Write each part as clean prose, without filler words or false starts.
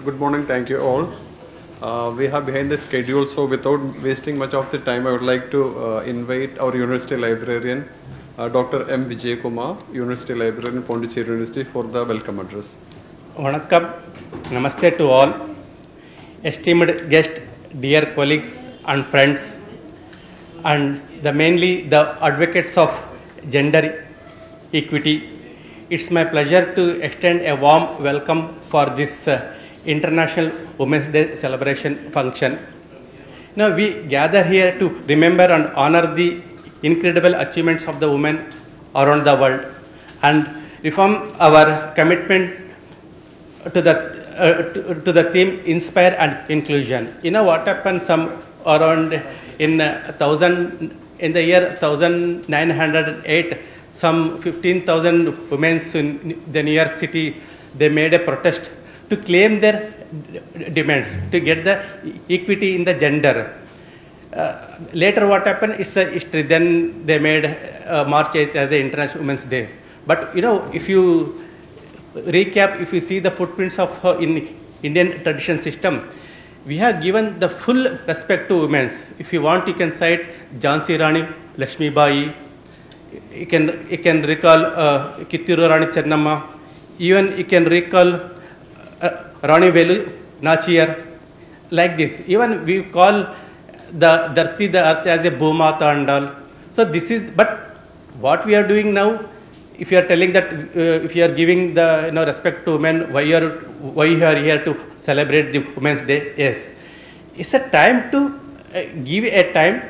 Good morning. Thank you all. We have behind the schedule, so without wasting much of the time, I would like to invite our university librarian, Dr. M. Vijay Kumar, University Librarian, Pondicherry University, for the welcome address. Vanakkam, namaste to all, esteemed guests, dear colleagues and friends, and mainly the advocates of gender equity. It's my pleasure to extend a warm welcome for this International Women's Day celebration function. Now we gather here to remember and honor the incredible achievements of the women around the world and reform our commitment to the theme inspire and inclusion. You know what happened some around in the year 1908, some 15,000 women in the New York City, they made a protest to claim their demands, to get the equity in the gender. Later what happened, it's a history. Then they made March 8th as the International Women's Day. But you know, if you recap, if you see the footprints of in Indian tradition system, we have given the full respect to women. If you want, you can cite Jhansi Rani Lakshmi Bai. You can recall Kittiru Rani Chennamma. Even you can recall Rani Velu Nachiyar. Like this. Even we call the Dharti, the earth, as a Bhumata and all. So this is, but what we are doing now, if you are telling that, if you are giving the respect to women, why you are here to celebrate the Women's Day? Yes, it's a time to give a time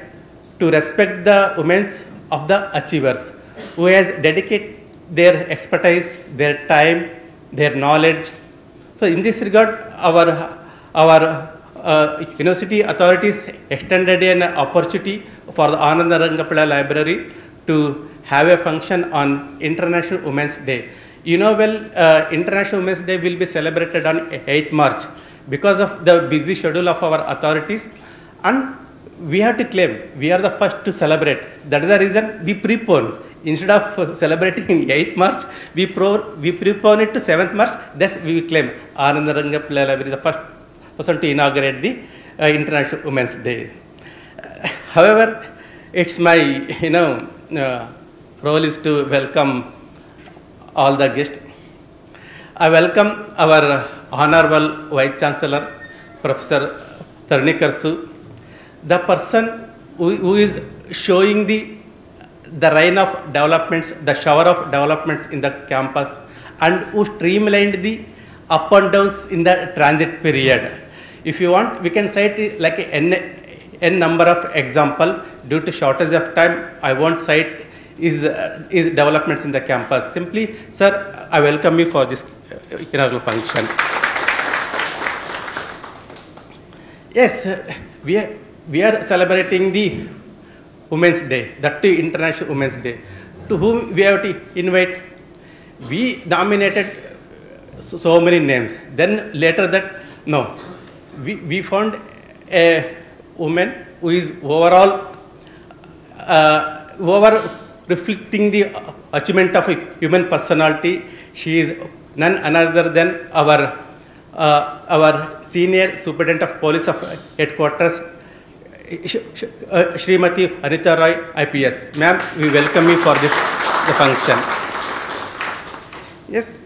to respect the women of the achievers who has dedicated their expertise, their time, their knowledge. So in this regard, our university authorities extended an opportunity for the Ananda Rangapilla Library to have a function on International Women's Day. You know well, International Women's Day will be celebrated on 8th March because of the busy schedule of our authorities, and we have to claim we are the first to celebrate. That is the reason we prepone. Instead of celebrating in 8th March, we prepone it to 7th March. Thus we claim Ananda Rangapilla Library the first person to inaugurate the International Women's Day. However, it's my role is to welcome all the guests. I welcome our Honorable Vice Chancellor, Professor Tarnikar Su, the person who is showing the rain of developments, the shower of developments in the campus, and who streamlined the up and downs in the transit period. If you want, we can cite it like n number of example. Due to shortage of time, I won't cite is developments in the campus. Simply, sir, I welcome you for this inaugural function. Yes, we are celebrating the Women's Day, that too International Women's Day. To whom we have to invite? We nominated so many names. Then later that, no, we found a woman who is overall reflecting the achievement of a human personality. She is none other than our senior superintendent of police of headquarters, Srimati Anita Roy, IPS. Ma'am, we welcome you for the function. Yes,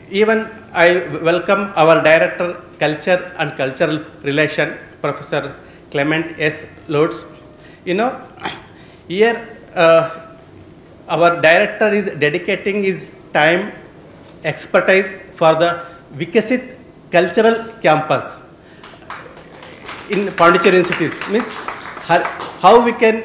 even I welcome our Director, Culture and Cultural Relation, Professor Clement S. Lotz. You know, here our director is dedicating his time, expertise for the Vikasit Cultural Campus in Pondicherry University. Means how we can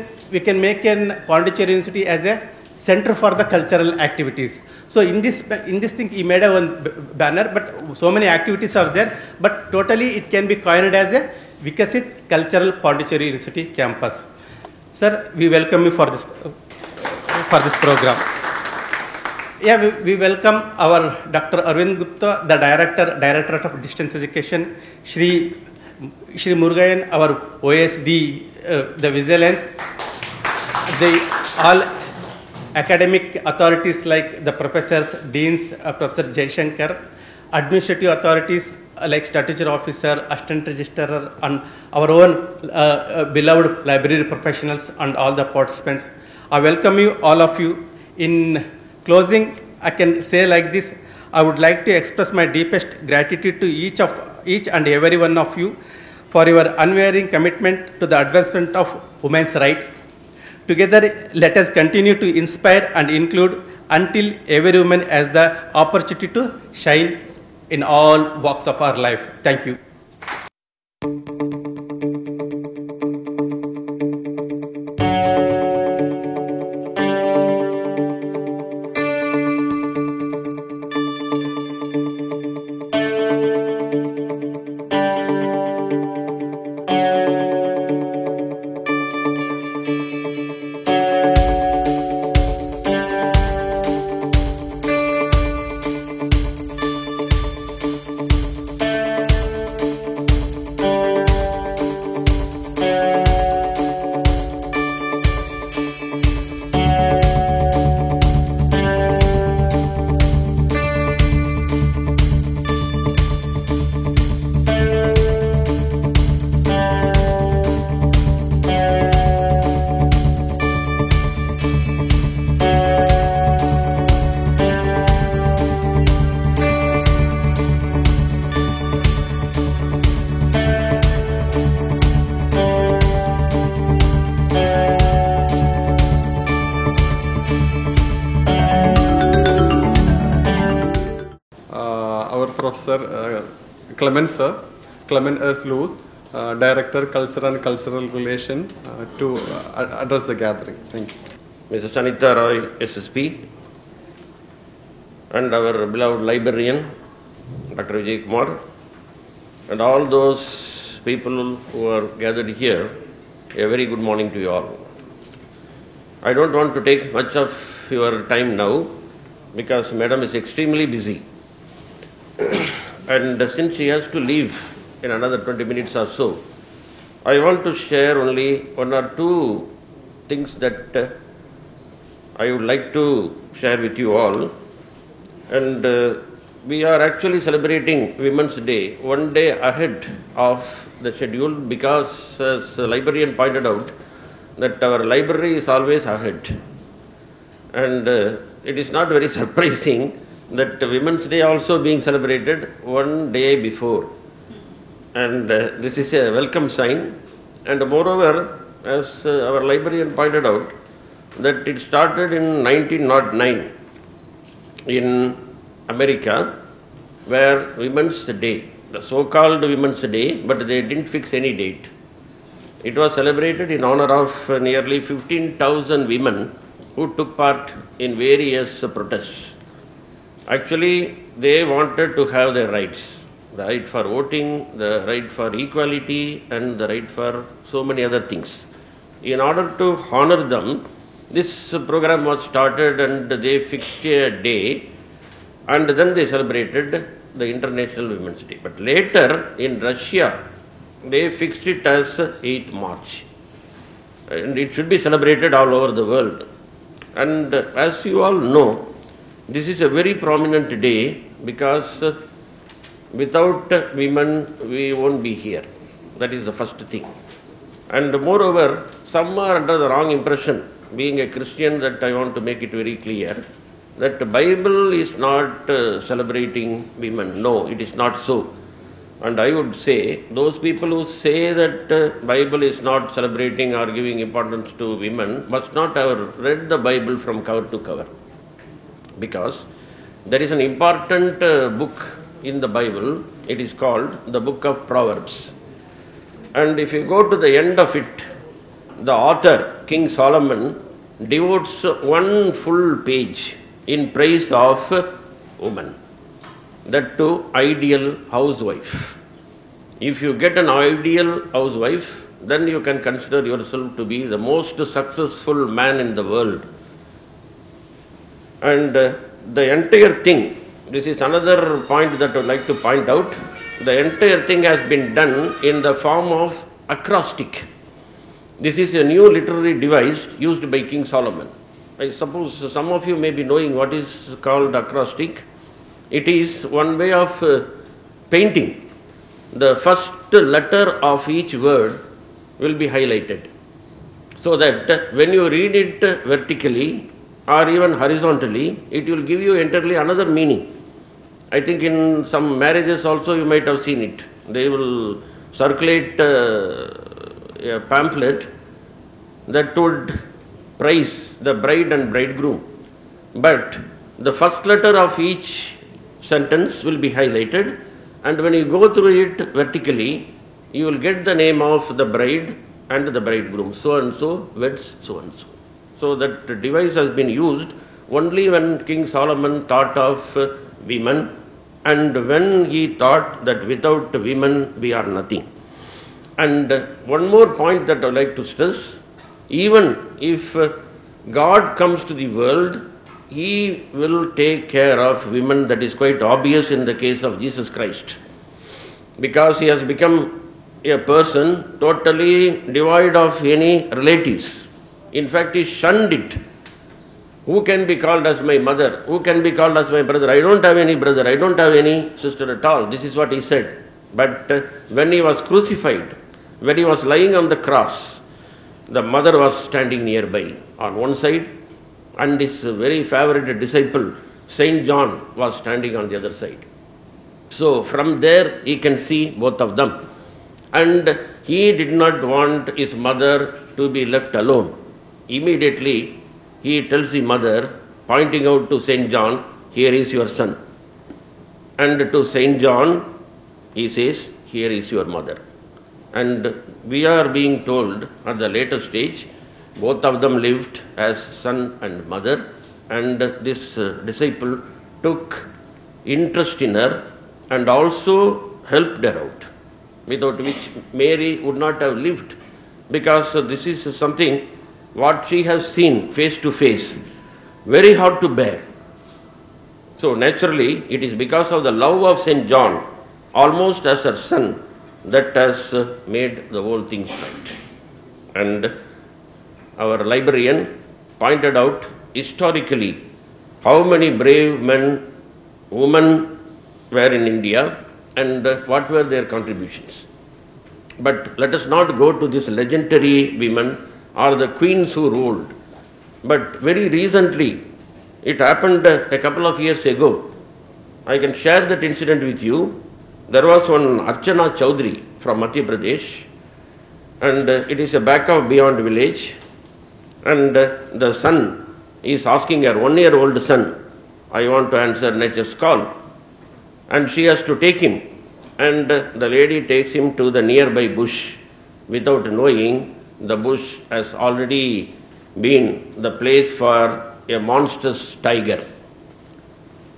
make an Pondicherry University as a center for the cultural activities. So in this thing, he made a one banner, but so many activities are there. But totally, it can be coined as a Vikasit Cultural Pondicherry University Campus. Sir, we welcome you for this program. Yeah, we welcome our Dr. Arvind Gupta, the Directorate of Distance Education, Shri Murugayan, our OSD, the Vigilance, all academic authorities like the professors, deans, Professor Jaishankar, administrative authorities, like statutory officer, assistant registrar, and our own beloved library professionals and all the participants. I welcome you, all of you. In closing, I can say like this: I would like to express my deepest gratitude to each and every one of you for your unwavering commitment to the advancement of women's rights. Together, let us continue to inspire and include until every woman has the opportunity to shine in all walks of our life. Thank you. Professor Clement S. Luth, Director, Culture and Cultural Relation, to address the gathering. Thank you. Mrs. Sanitha Roy, SSP, and our beloved librarian, Dr. Vijay Kumar, and all those people who are gathered here, a very good morning to you all. I don't want to take much of your time now because Madam is extremely busy. And since she has to leave in another 20 minutes or so, I want to share only one or two things that I would like to share with you all. And we are actually celebrating Women's Day one day ahead of the schedule because, as the librarian pointed out, that our library is always ahead. And it is not very surprising that Women's Day also being celebrated one day before. And this is a welcome sign. And moreover, as our librarian pointed out, that it started in 1909 in America, where Women's Day, the so-called Women's Day, but they didn't fix any date. It was celebrated in honor of nearly 15,000 women who took part in various protests. Actually, they wanted to have their rights, the right for voting, the right for equality, and the right for so many other things. In order to honor them, this program was started and they fixed a day, and then they celebrated the International Women's Day. But later, in Russia, they fixed it as 8th March. And it should be celebrated all over the world. And as you all know, this is a very prominent day because without women, we won't be here. That is the first thing. And moreover, some are under the wrong impression, being a Christian, that I want to make it very clear, that the Bible is not celebrating women. No, it is not so. And I would say, those people who say that Bible is not celebrating or giving importance to women must not have read the Bible from cover to cover. Because there is an important book in the Bible. It is called the Book of Proverbs. And if you go to the end of it, the author, King Solomon, devotes one full page in praise of woman, that to ideal housewife. If you get an ideal housewife, then you can consider yourself to be the most successful man in the world. And the entire thing, this is another point that I would like to point out, the entire thing has been done in the form of acrostic. This is a new literary device used by King Solomon. I suppose some of you may be knowing what is called acrostic. It is one way of painting. the first letter of each word will be highlighted, so that when you read it vertically or even horizontally, it will give you entirely another meaning. I think in some marriages also you might have seen it. They will circulate a pamphlet that would praise the bride and bridegroom. But the first letter of each sentence will be highlighted, and when you go through it vertically, you will get the name of the bride and the bridegroom. So and so weds so and so. So that device has been used only when King Solomon thought of women, and when he thought that without women we are nothing. And one more point that I would like to stress, even if God comes to the world, He will take care of women. That is quite obvious in the case of Jesus Christ, because He has become a person totally devoid of any relatives. In fact, He shunned it. Who can be called as my mother? Who can be called as my brother? I don't have any brother. I don't have any sister at all. This is what He said. But when He was crucified, when He was lying on the cross, the mother was standing nearby on one side, and His very favorite disciple, Saint John, was standing on the other side. So from there He can see both of them. And He did not want His mother to be left alone. Immediately He tells the mother, pointing out to Saint John, "Here is your son." And to Saint John, He says, "Here is your mother." And we are being told at the later stage, both of them lived as son and mother, and this disciple took interest in her and also helped her out, without which Mary would not have lived, because this is something what she has seen face to face, very hard to bear. So naturally, it is because of the love of Saint John, almost as her son, that has made the whole thing right. And our librarian pointed out historically how many brave men, women were in India and what were their contributions. But let us not go to these legendary women or the queens who ruled. But very recently, it happened a couple of years ago. I can share that incident with you. There was one Archana Chaudhary from Madhya Pradesh, and it is a back of beyond village, and the son is asking her 1-year-old son, "I want to answer nature's call," and she has to take him, and the lady takes him to the nearby bush without knowing the bush has already been the place for a monstrous tiger,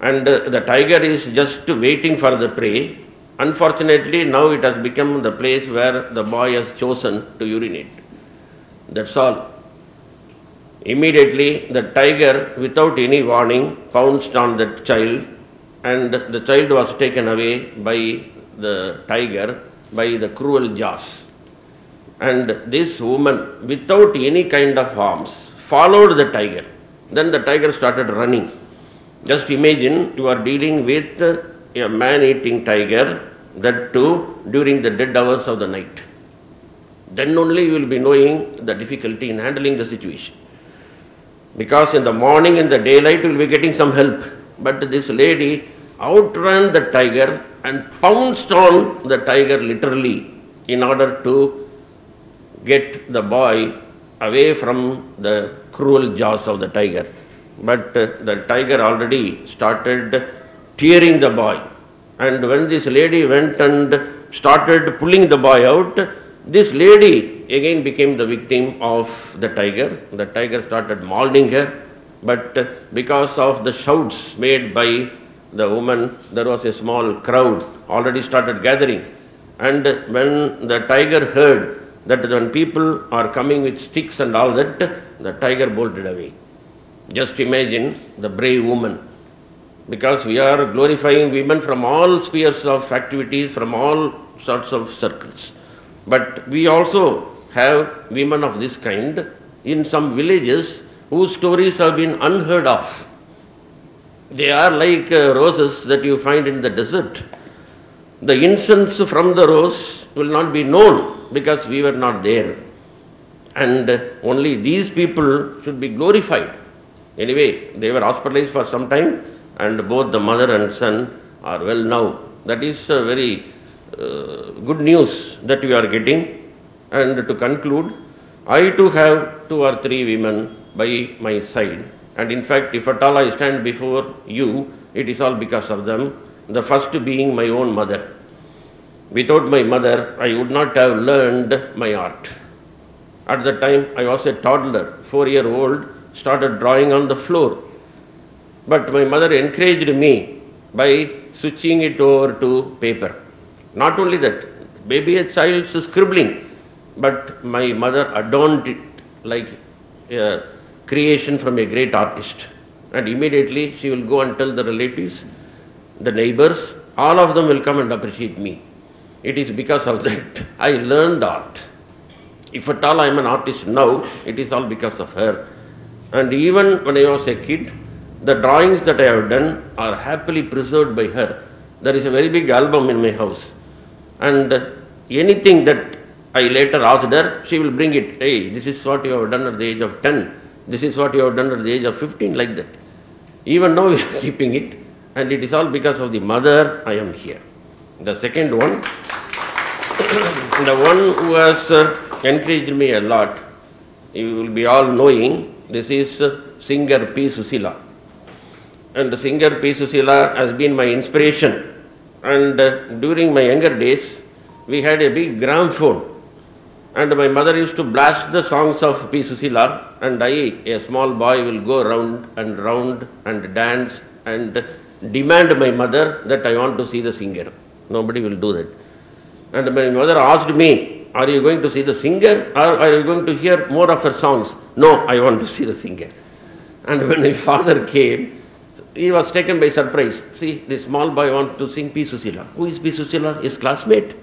and the tiger is just waiting for the prey. Unfortunately, now it has become the place where the boy has chosen to urinate. That's all. Immediately, the tiger, without any warning, pounced on that child, and the child was taken away by the tiger, by the cruel jaws. And this woman, without any kind of harms, followed the tiger. Then the tiger started running. Just imagine you are dealing with a man-eating tiger, that too during the dead hours of the night. Then only you will be knowing the difficulty in handling the situation. Because in the morning, in the daylight, you will be getting some help. But this lady outran the tiger and pounced on the tiger literally in order to get the boy away from the cruel jaws of the tiger. But the tiger already started tearing the boy. And when this lady went and started pulling the boy out, this lady again became the victim of the tiger. The tiger started mauling her, but because of the shouts made by the woman, there was a small crowd already started gathering. And when the tiger heard that when people are coming with sticks and all that, the tiger bolted away. Just imagine the brave woman. Because we are glorifying women from all spheres of activities, from all sorts of circles. But we also have women of this kind in some villages whose stories have been unheard of. They are like roses that you find in the desert. the incense from the rose will not be known because we were not there. And only these people should be glorified. Anyway, they were hospitalized for some time, and both the mother and son are well now. That is very good news that we are getting. And to conclude, I too have 2 or 3 women by my side. And in fact, if at all I stand before you, it is all because of them. The first being my own mother. Without my mother, I would not have learned my art. At the time, I was a toddler, 4-year-old, started drawing on the floor. But my mother encouraged me by switching it over to paper. Not only that, maybe a child's scribbling, but my mother adorned it like a creation from a great artist. And immediately she will go and tell the relatives, the neighbors, all of them will come and appreciate me. It is because of that I learned art. If at all I am an artist now, it is all because of her. And even when I was a kid, the drawings that I have done are happily preserved by her. There is a very big album in my house. And anything that I later asked her, she will bring it. Hey, this is what you have done at the age of 10. This is what you have done at the age of 15, like that. Even now we are keeping it. And it is all because of the mother I am here. The second one, the one who has encouraged me a lot, you will be all knowing, this is singer P. Susila. And singer P. Susila has been my inspiration. And during my younger days, we had a big gramophone. And my mother used to blast the songs of P. Susila, and I, a small boy, will go round and dance and demand my mother that I want to see the singer. Nobody will do that. And my mother asked me, are you going to see the singer or are you going to hear more of her songs? No, I want to see the singer. And when my father came, he was taken by surprise. See, this small boy wants to sing P. Susila. Who is P. Susila? His classmate?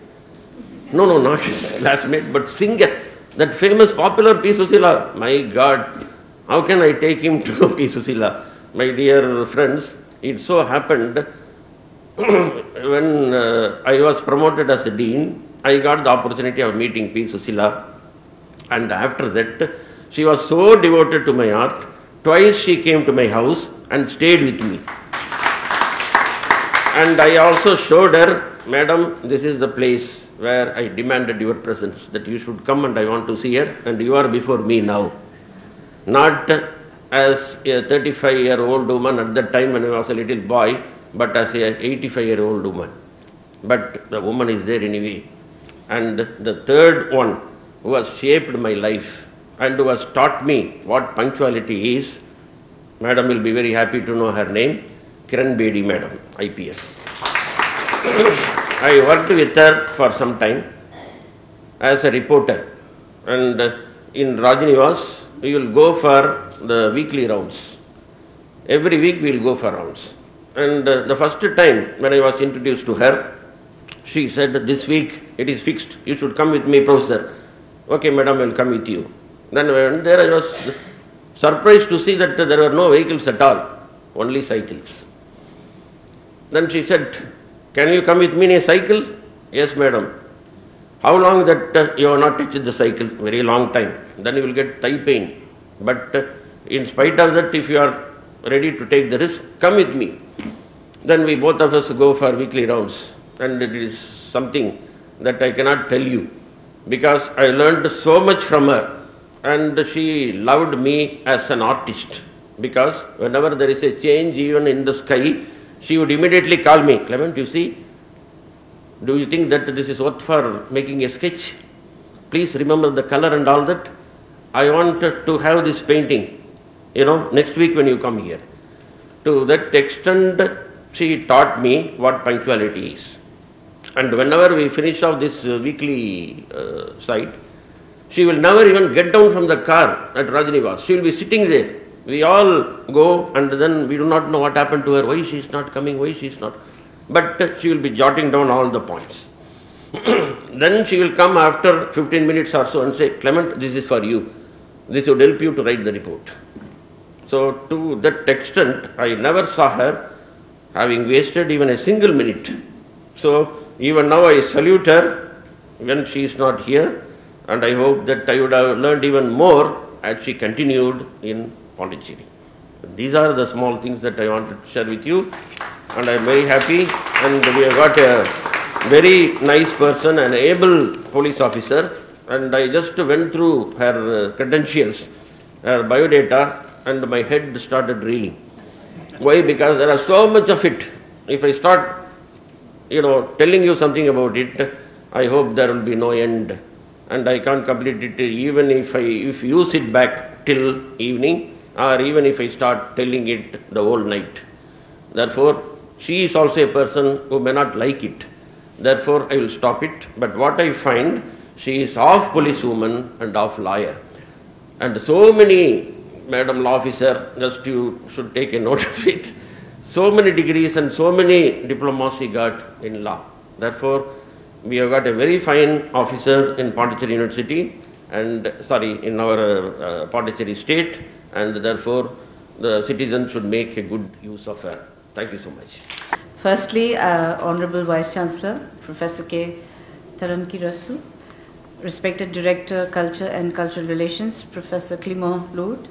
No, not his classmate, but singer. That famous popular P. Susila. My God, how can I take him to P. Susila? My dear friends, it so happened when I was promoted as a dean, I got the opportunity of meeting P. Susila. And after that, she was so devoted to my art. Twice she came to my house and stayed with me. And I also showed her, Madam, this is the place where I demanded your presence, that you should come and I want to see her, and you are before me now. Not as a 35-year-old woman at that time when I was a little boy, but as a 85-year-old woman. But the woman is there anyway. And the third one who has shaped my life and who has taught me what punctuality is, Madam will be very happy to know her name, Kiran Bedi Madam, IPS. I worked with her for some time as a reporter. And in Rajnivas, we will go for the weekly rounds. Every week we will go for rounds. And the first time when I was introduced to her, she said, this week it is fixed. You should come with me, Professor. Okay, Madam, I will come with you. Then when there I was surprised to see that there were no vehicles at all, only cycles. Then she said, can you come with me in a cycle? Yes, Madam. How long that you have not touched the cycle? Very long time. Then you will get thigh pain. But in spite of that, if you are ready to take the risk, come with me. Then we both of us go for weekly rounds. And it is something that I cannot tell you, because I learned so much from her. And she loved me as an artist, because whenever there is a change even in the sky, she would immediately call me, Clement, you see, do you think that this is worth for making a sketch? Please remember the color and all that. I want to have this painting, next week when you come here. To that extent, she taught me what punctuality is. And whenever we finish off this weekly site, she will never even get down from the car at Rajnivas. She will be sitting there. We all go and then we do not know what happened to her, why she is not coming, why she is not. But she will be jotting down all the points. Then she will come after 15 minutes or so and say, Clement, this is for you. This would help you to write the report. So to that extent, I never saw her having wasted even a single minute. So Even now I salute her when she is not here, and I hope that I would have learned even more as she continued in Pondicherry. These are the small things that I wanted to share with you, and I am very happy, and we have got a very nice person, an able police officer, and I just went through her credentials, her biodata, and my head started reeling. Why? Because there are so much of it. If I start, telling you something about it, I hope there will be no end, and I can't complete it even if you sit back till evening, or even if I start telling it the whole night. Therefore, she is also a person who may not like it. Therefore, I will stop it. But what I find, she is half policewoman and half lawyer. And so many, Madam Law Officer, just you should take a note of it. So many degrees and so many diplomas she got in law. Therefore, we have got a very fine officer in Pondicherry University, in our Pondicherry state, and therefore the citizens should make a good use of her. Thank you so much. Firstly, Honorable Vice Chancellor, Professor K. Tarankirasu, respected Director, Culture and Cultural Relations, Professor Clément Lourdes,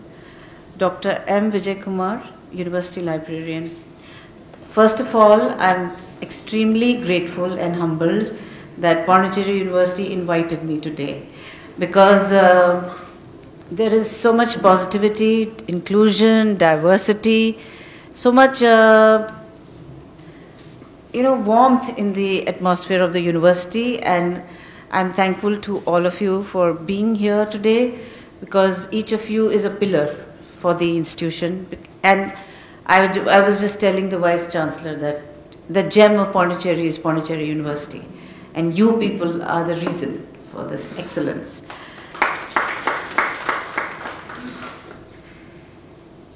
Dr. M. Vijay Kumar, University Librarian. First of all, I'm extremely grateful and humbled that Pondicherry University invited me today, because there is so much positivity, inclusion, diversity, so much warmth in the atmosphere of the university, and I'm thankful to all of you for being here today, because each of you is a pillar for the institution. And I was just telling the Vice Chancellor that the gem of Pondicherry is Pondicherry University, and you people are the reason for this excellence.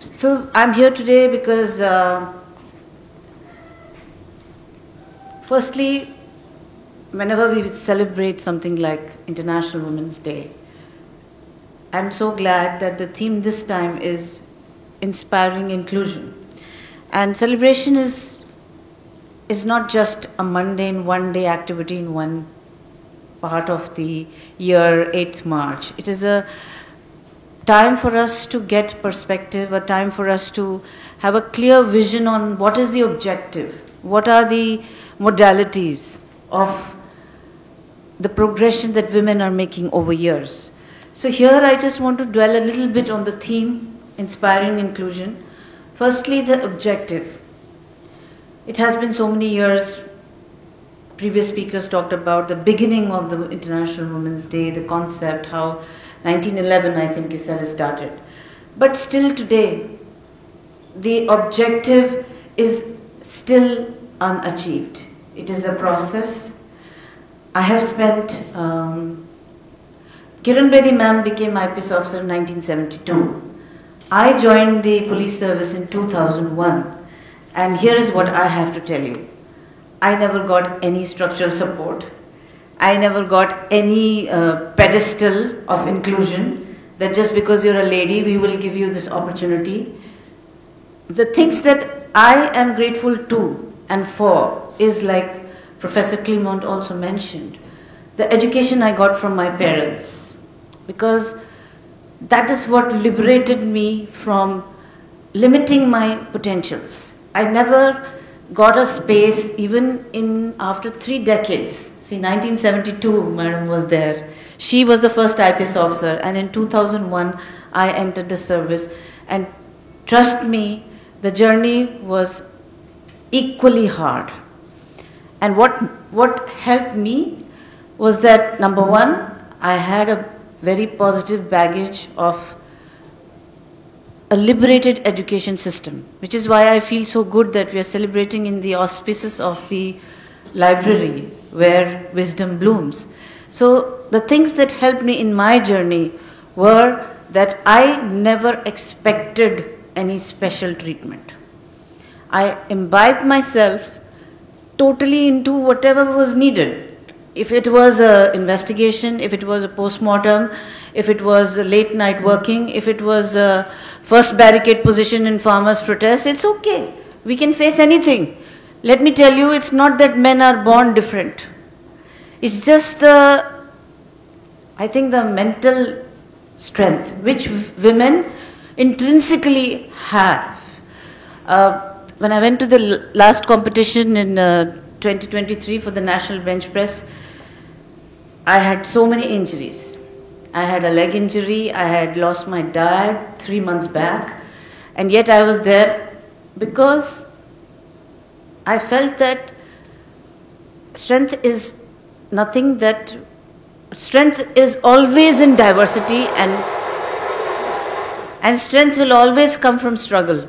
So I'm here today because firstly, whenever we celebrate something like International Women's Day, I'm so glad that the theme this time is inspiring inclusion. And celebration is not just a mundane one-day activity in one part of the year, 8th March. It is a time for us to get perspective, a time for us to have a clear vision on what is the objective, what are the modalities of the progression that women are making over years. So here I just want to dwell a little bit on the theme, inspiring inclusion. Firstly, the objective. It has been so many years. Previous speakers talked about the beginning of the International Women's Day, the concept, how 1911, I think you said, it started. But still today, the objective is still unachieved. It is a process. I have spent, Kiran Bedi ma'am became IPS officer in 1972. I joined the police service in 2001. And here is what I have to tell you. I never got any structural support. I never got any pedestal of inclusion, that just because you're a lady, we will give you this opportunity. The things that I am grateful to and for is, like Professor Clément also mentioned, the education I got from my parents, because that is what liberated me from limiting my potentials. I never got a space even after 3 decades. See, 1972, madam was there. She was the first IPS officer, and in 2001, I entered the service. And trust me, the journey was equally hard. And what helped me was that, number one, I had a very positive baggage of a liberated education system, which is why I feel so good that we are celebrating in the auspices of the library where wisdom blooms. So the things that helped me in my journey were that I never expected any special treatment. I imbibed myself totally into whatever was needed. If it was an investigation, if it was a post-mortem, if it was a late night working, if it was a first barricade position in farmers' protest, it's okay. We can face anything. Let me tell you, it's not that men are born different. It's just I think the mental strength which women intrinsically have. When I went to the last competition in 2023 for the National Bench Press, I had so many injuries. I had a leg injury, I had lost my dad 3 months back, and yet I was there because I felt that strength is nothing that strength is always in diversity, and strength will always come from struggle.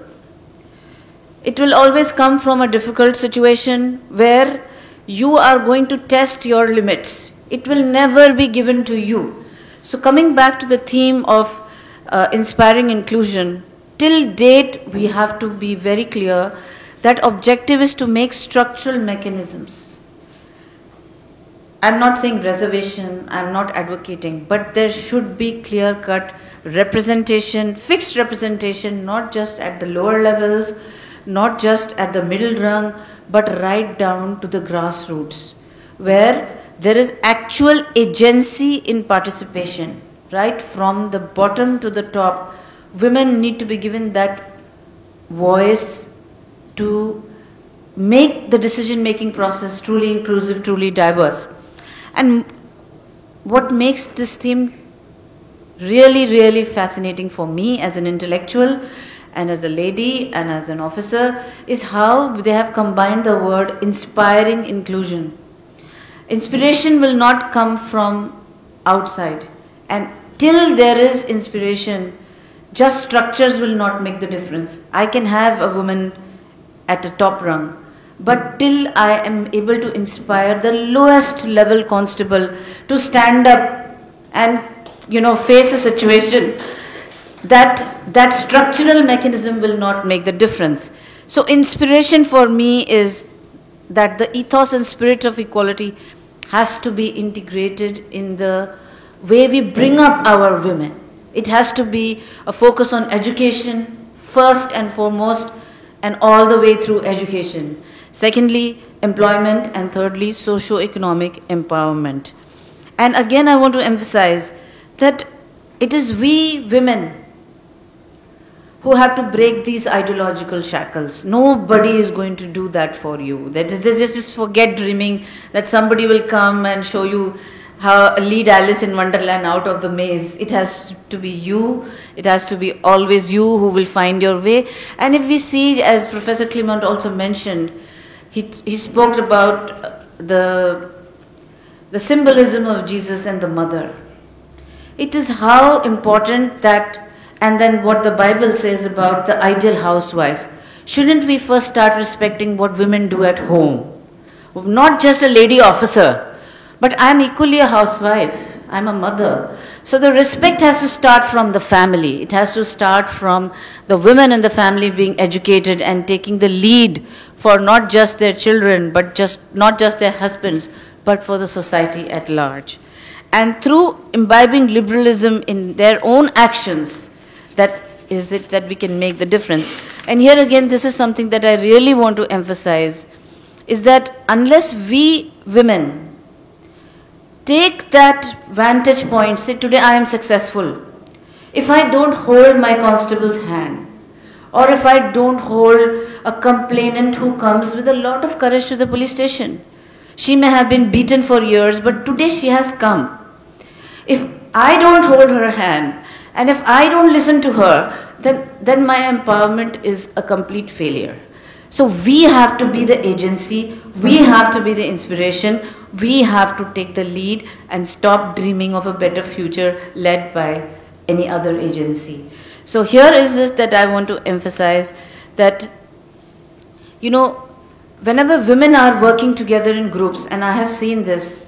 It will always come from a difficult situation where you are going to test your limits. It will never be given to you. So coming back to the theme of inspiring inclusion, till date we have to be very clear that objective is to make structural mechanisms. I'm not saying reservation, I'm not advocating, but there should be clear-cut representation, fixed representation, not just at the lower levels, not just at the middle rung, but right down to the grassroots, where there is actual agency in participation, right from the bottom to the top. Women need to be given that voice to make the decision-making process truly inclusive, truly diverse. And what makes this theme really, really fascinating for me as an intellectual and as a lady and as an officer is how they have combined the word inspiring inclusion. Inspiration will not come from outside, and till there is inspiration, just structures will not make the difference. I can have a woman at the top rung, but till I am able to inspire the lowest level constable to stand up and face a situation, that structural mechanism will not make the difference. So inspiration for me is that the ethos and spirit of equality has to be integrated in the way we bring up our women. It has to be a focus on education first and foremost, and all the way through education. Secondly, employment, and thirdly, socio-economic empowerment. And again, I want to emphasize that it is we women who have to break these ideological shackles. Nobody is going to do that for you. They just forget dreaming that somebody will come and show you how lead Alice in Wonderland out of the maze. It has to be you. It has to be always you who will find your way. And if we see, as Professor Clement also mentioned, he spoke about the symbolism of Jesus and the mother. It is how important that, and then what the Bible says about the ideal housewife. Shouldn't we first start respecting what women do at home? Not just a lady officer, but I'm equally a housewife. I'm a mother. So the respect has to start from the family. It has to start from the women in the family being educated and taking the lead for not just their children, but not just their husbands, but for the society at large. And through imbibing liberalism in their own actions, that is it that we can make the difference. And here again, this is something that I really want to emphasize, is that unless we women take that vantage point, say today I am successful. If I don't hold my constable's hand, or if I don't hold a complainant who comes with a lot of courage to the police station, she may have been beaten for years, but today she has come. If I don't hold her hand, and if I don't listen to her, then my empowerment is a complete failure. So we have to be the agency, we have to be the inspiration, we have to take the lead and stop dreaming of a better future led by any other agency. So here is this that I want to emphasize, that whenever women are working together in groups, and I have seen this,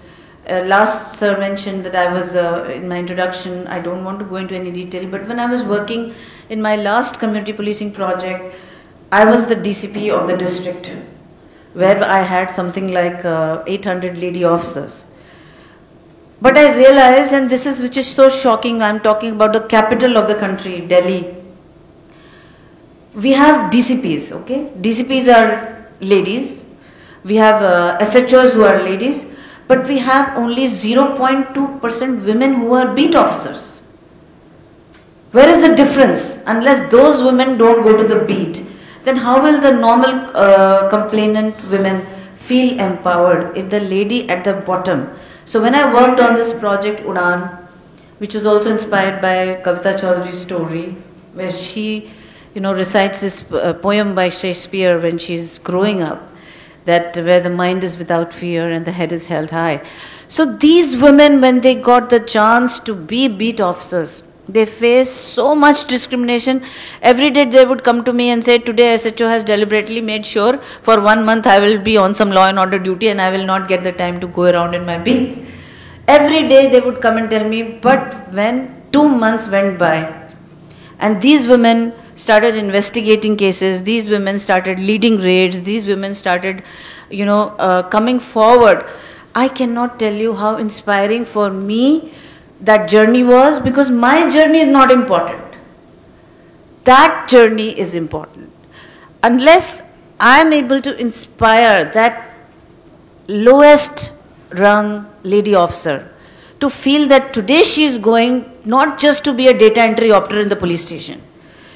last sir mentioned that I was, in my introduction, I don't want to go into any detail, but when I was working in my last community policing project, I was the DCP of the district, where I had something like 800 lady officers. But I realized, and this is which is so shocking, I'm talking about the capital of the country, Delhi. We have DCPs, okay? DCPs are ladies We have SHOs who are ladies, but we have only 0.2% women who are beat officers. Where is the difference? Unless those women don't go to the beat, then how will the normal complainant women feel empowered if the lady at the bottom? So when I worked on this project Udan, which was also inspired by Kavita Chaudhary's story, where she, recites this poem by Shakespeare when she's growing up, that where the mind is without fear and the head is held high. So these women, when they got the chance to be beat officers, they face so much discrimination. Every day they would come to me and say, today SHO has deliberately made sure for 1 month I will be on some law and order duty and I will not get the time to go around in my beats. Every day they would come and tell me, but when 2 months went by and these women started investigating cases, these women started leading raids, these women started, coming forward, I cannot tell you how inspiring for me that journey was, because my journey is not important. That journey is important. Unless I am able to inspire that lowest rung lady officer to feel that today she is going not just to be a data entry operator in the police station.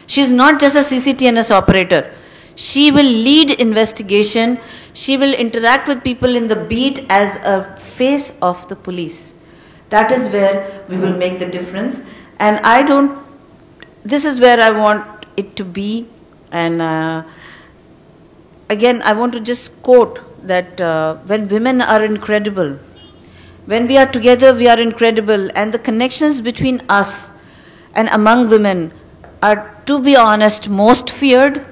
She is not just a CCTNS operator. She will lead investigation. She will interact with people in the beat as a face of the police. That is where we will make the difference. And this is where I want it to be. And again, I want to just quote that when women are incredible, when we are together, we are incredible. And the connections between us and among women are, to be honest, most feared.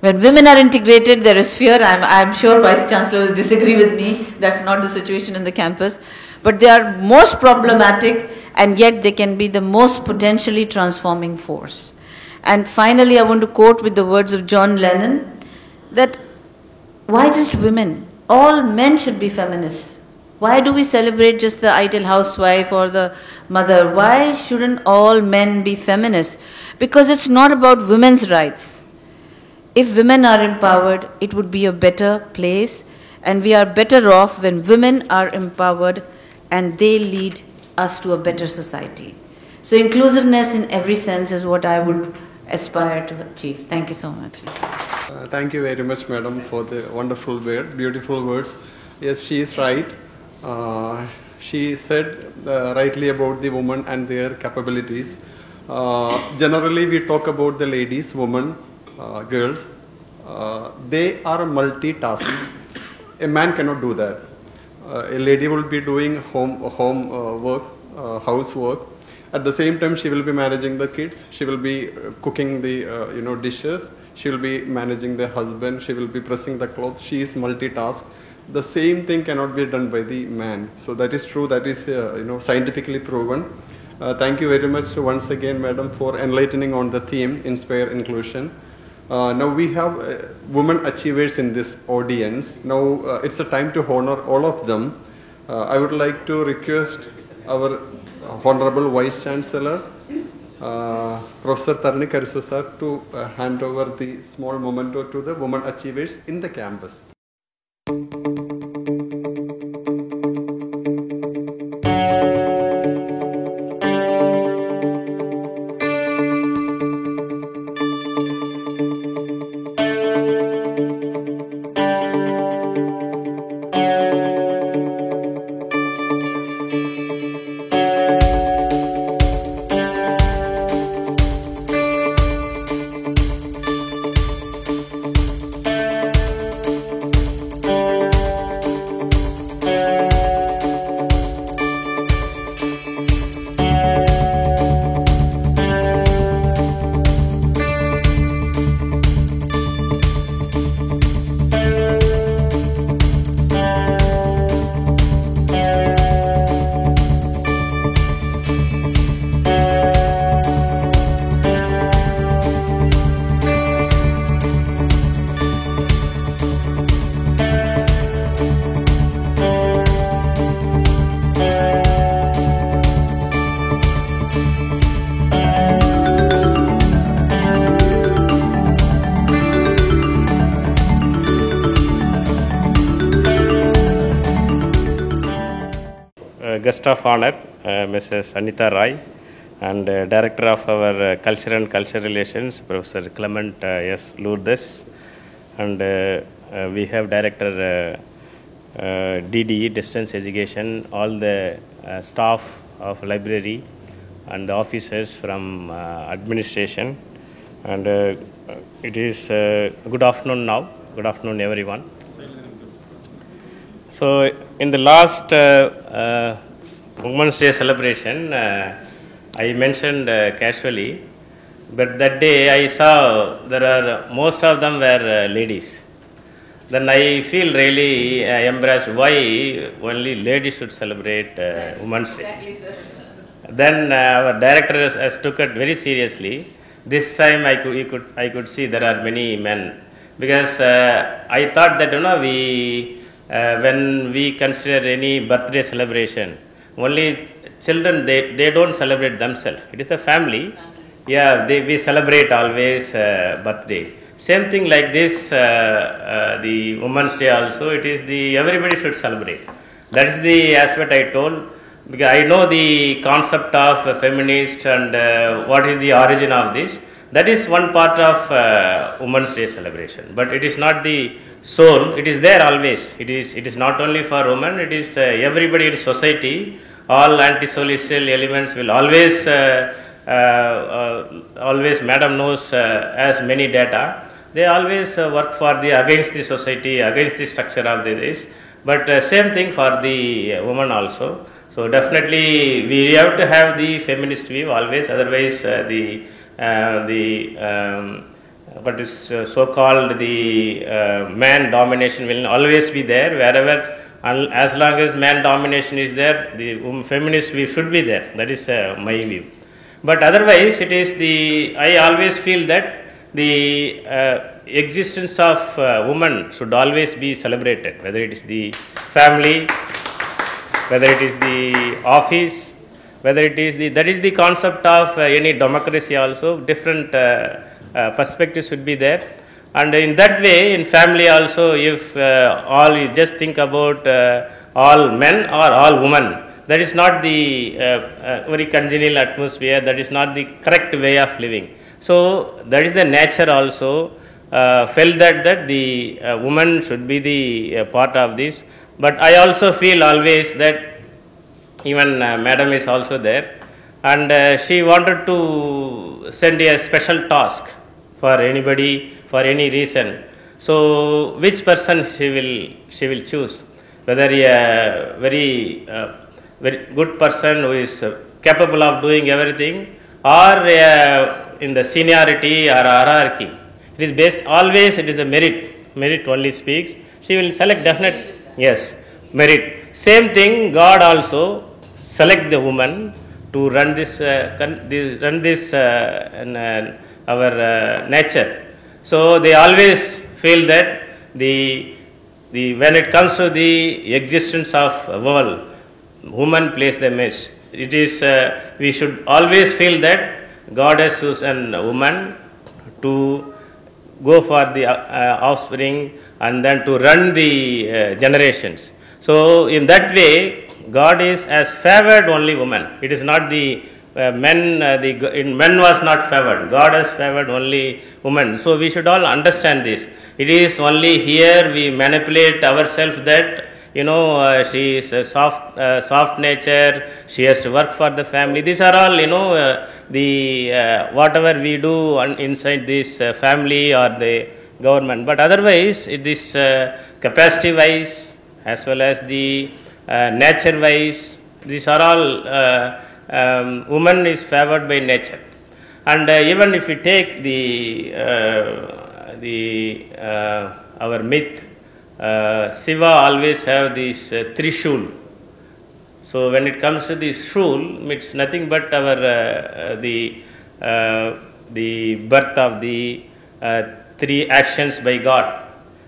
When women are integrated, there is fear. I'm sure Vice Chancellor will disagree with me. That's not the situation in the campus. But they are most problematic, and yet they can be the most potentially transforming force. And finally, I want to quote with the words of John Lennon, that why just women? All men should be feminists. Why do we celebrate just the ideal housewife or the mother? Why shouldn't all men be feminists? Because it's not about women's rights. If women are empowered, it would be a better place, and we are better off when women are empowered and they lead us to a better society. So inclusiveness in every sense is what I would aspire to achieve. Thank you so much. Thank you very much, madam, for the wonderful word, beautiful words. Yes, she is right. She said rightly about the women and their capabilities. Generally, we talk about the ladies, women, girls. They are multitasking. A man cannot do that. A lady will be doing home work, housework. At the same time, she will be managing the kids. She will be cooking the dishes. She will be managing the husband. She will be pressing the clothes. She is multitask. The same thing cannot be done by the man. So that is true. That is scientifically proven. Thank you very much once again, madam, for enlightening on the theme Inspire Inclusion. Now we have women achievers in this audience. Now it's a time to honor all of them. I would like to request our Honorable Vice Chancellor, Professor Tarani Karisu sir, to hand over the small memento to the women achievers in the campus. guest of honor, Mrs. Anita Rai, and Director of our Culture and Culture Relations, Professor Clement S. Lourdes, and we have Director DDE, Distance Education, all the staff of library and the officers from administration. And it is good afternoon now. Good afternoon, everyone. So, in the last Women's Day celebration, I mentioned casually, but that day I saw most of them were ladies. Then I feel really embarrassed why only ladies should celebrate Women's Day. Then our director has took it very seriously. This time I could see there are many men, because I thought that when we consider any birthday celebration, only children they don't celebrate themselves. It is the family. Yeah, we celebrate always birthday. Same thing like this, the Women's Day also. It is everybody should celebrate. That is the aspect I told. Because I know the concept of feminist and what is the origin of this. That is one part of Women's Day celebration. But it is not the soul. It is there always. It is not only for women. It is everybody in society. All anti-social elements will always, Madam knows as many data. They always work for against the society, against the structure of this. But same thing for the woman also. So definitely we have to have the feminist view always, otherwise what is so-called the man domination will always be there wherever. As long as man domination is there, the feminist view should be there. That is my view. But otherwise, it is I always feel that the existence of woman should always be celebrated, whether it is the family, whether it is the office, whether it is that is the concept of any democracy also. Different perspectives should be there. And in that way, in family also, if you just think about all men or all women, that is not the very congenial atmosphere, that is not the correct way of living. So, that is the nature also, felt that the woman should be the part of this. But I also feel always that even Madam is also there, and she wanted to send a special task for anybody, for any reason. So, which person she will choose? Whether a very good person who is capable of doing everything, or in the seniority or hierarchy. It is based always. It is a merit. Merit only speaks. She will select definitely. Yes, merit. Same thing. God also select the woman to run this our nature. So they always feel that when it comes to the existence of world, woman plays the mesh. It is we should always feel that God has chosen a woman to go for the offspring and then to run the generations. So in that way, God has favored only woman. It is not the men. Men was not favored. God has favored only women. So we should all understand this. It is only here we manipulate ourselves that she is a soft nature. She has to work for the family. These are all the whatever we do inside this family or the government. But otherwise, it is capacity wise as well as the nature wise. These are all woman is favored by nature. And even if we take our myth. Shiva always have this Trishul. So when it comes to this Shul, it's nothing but our the birth of the three actions by God.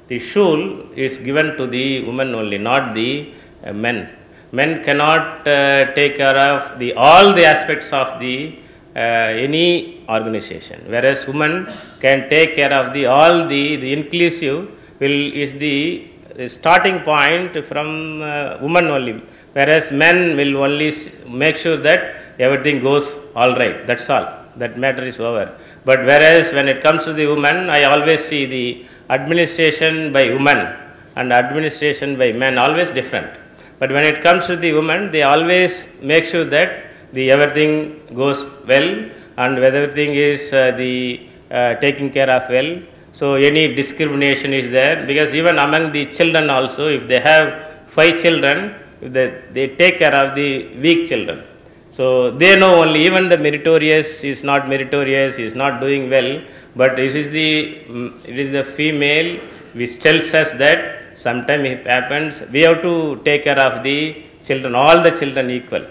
The Shul is given to the woman only, not the men. Men cannot take care of all the aspects of the any organization, whereas woman can take care of all the inclusive is the starting point from women only, whereas men will only make sure that everything goes all right. That's all. That matter is over. But whereas when it comes to the women, I always see the administration by women and administration by men always different. But when it comes to the women, they always make sure that the everything goes well and everything is taken care of well. So any discrimination is there, because even among the children also, if they have 5 children, they take care of the weak children. So they know only, even the meritorious is not meritorious, is not doing well, but it is the female which tells us that sometimes it happens, we have to take care of the children, all the children equal.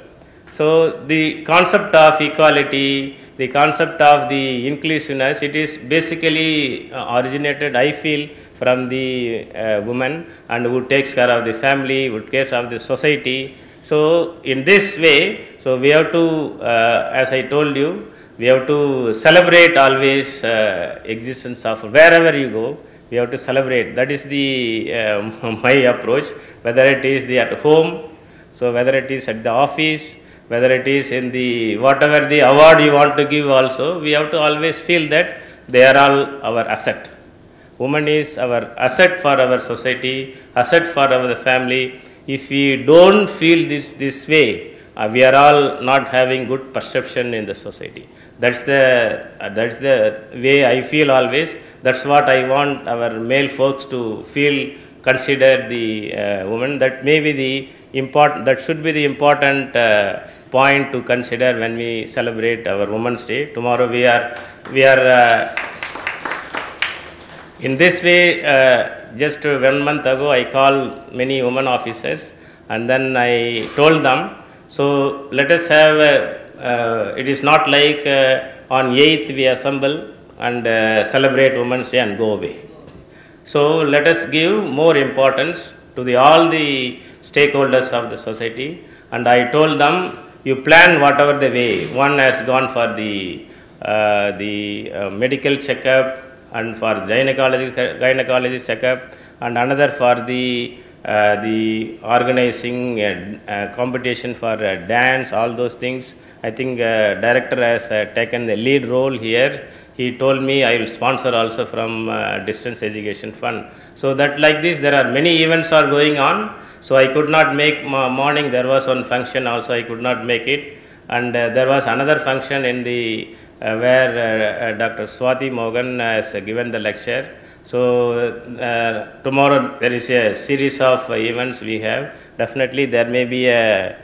So the concept of equality, the concept of the inclusiveness, it is basically originated, I feel, from the woman, and who takes care of the family, who takes care of the society. So in this way, so we have to, as I told you, we have to celebrate always existence of wherever you go. We have to celebrate. That is the my approach. Whether it is at home, so whether it is at the office, whether it is in the whatever the award you want to give also, we have to always feel that they are all our asset. Woman is our asset for our society, asset for our family. If we don't feel this way, we are all not having good perception in the society. That's the way I feel always. That's what I want our male folks to feel, consider the woman. That may be the important. That should be the important point to consider when we celebrate our Women's Day. Tomorrow we are in this way. Just 1 month ago, I called many women officers, and then I told them, so let us have it is not like on 8th we assemble and celebrate Women's Day and go away. So let us give more importance to all the stakeholders of the society, and I told them, you plan whatever the way. One has gone for the medical checkup and for gynecology checkup, and another for the organizing competition for dance, all those things. I think director has taken the lead role here. He told me I will sponsor also from Distance Education Fund. So that like this, there are many events are going on. So I could not make morning. There was one function also, I could not make it, and there was another function in the where Dr. Swati Mogan has given the lecture. So tomorrow there is a series of events we have. Definitely there may be a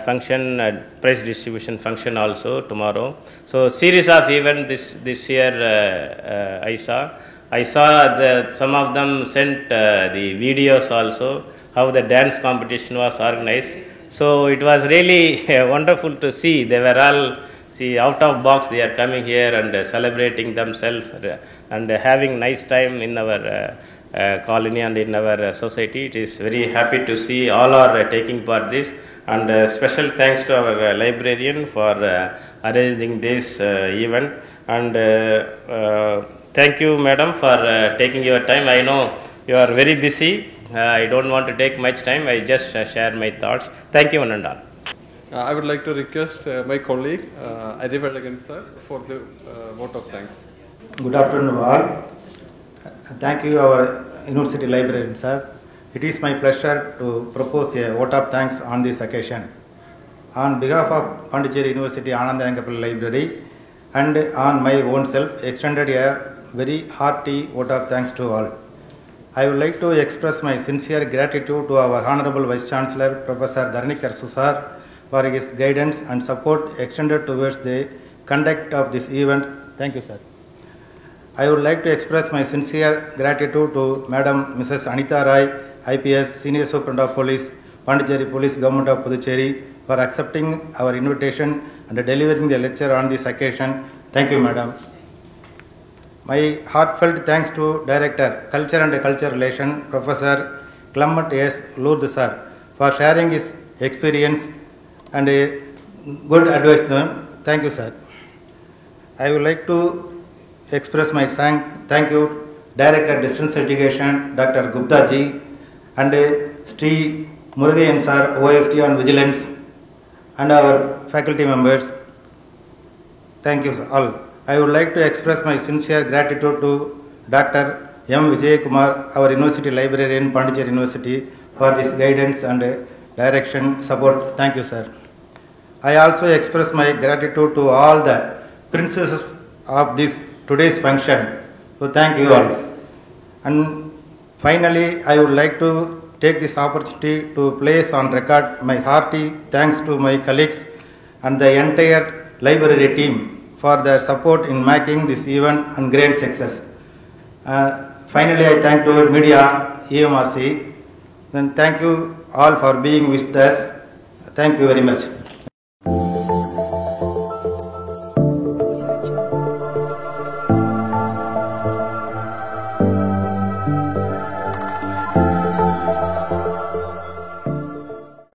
function, prize distribution function also tomorrow. So series of events this year I saw some of them sent the videos also, how the dance competition was organized. So it was really wonderful to see. They were all out of box. They are coming here and celebrating themselves and having nice time in our colony and in our society. It is very happy to see all are taking part this, and special thanks to our librarian for arranging this event, and thank you madam for taking your time. I know you are very busy. I don't want to take much time. I just share my thoughts. Thank you one and all. I would like to request my colleague Arivalagan sir for the vote of thanks. Good afternoon all. Thank you our University Librarian sir. It is my pleasure to propose a vote of thanks on this occasion. On behalf of Pondicherry University Anandayangappally Library and on my own self, extended a very hearty vote of thanks to all. I would like to express my sincere gratitude to our Honorable Vice Chancellor Professor Dharanikaar Susar for his guidance and support extended towards the conduct of this event. Thank you, sir. I would like to express my sincere gratitude to Madam Mrs. Anita Rai, IPS, Senior Superintendent of Police, Pondicherry Police Government of Puducherry, for accepting our invitation and delivering the lecture on this occasion. Thank you, Madam. My heartfelt thanks to Director, Culture and Culture Relation, Professor Clement S. Lourdes, sir, for sharing his experience and a good advice to them. Thank you, sir. I would like to express my thank you, Director Distance Education, Dr. Gupta ji, and Sri Murugayan sir, OST on Vigilance, and our faculty members. Thank you all. I would like to express my sincere gratitude to Dr. M. Vijay Kumar, our University Librarian, Pondicherry University, for this guidance and direction, support. Thank you, sir. I also express my gratitude to all the princesses of this today's function. So thank you all. And finally, I would like to take this opportunity to place on record my hearty thanks to my colleagues and the entire library team for their support in making this event a great success. Finally, I thank to media, EMRC. Then thank you all for being with us. Thank you very much.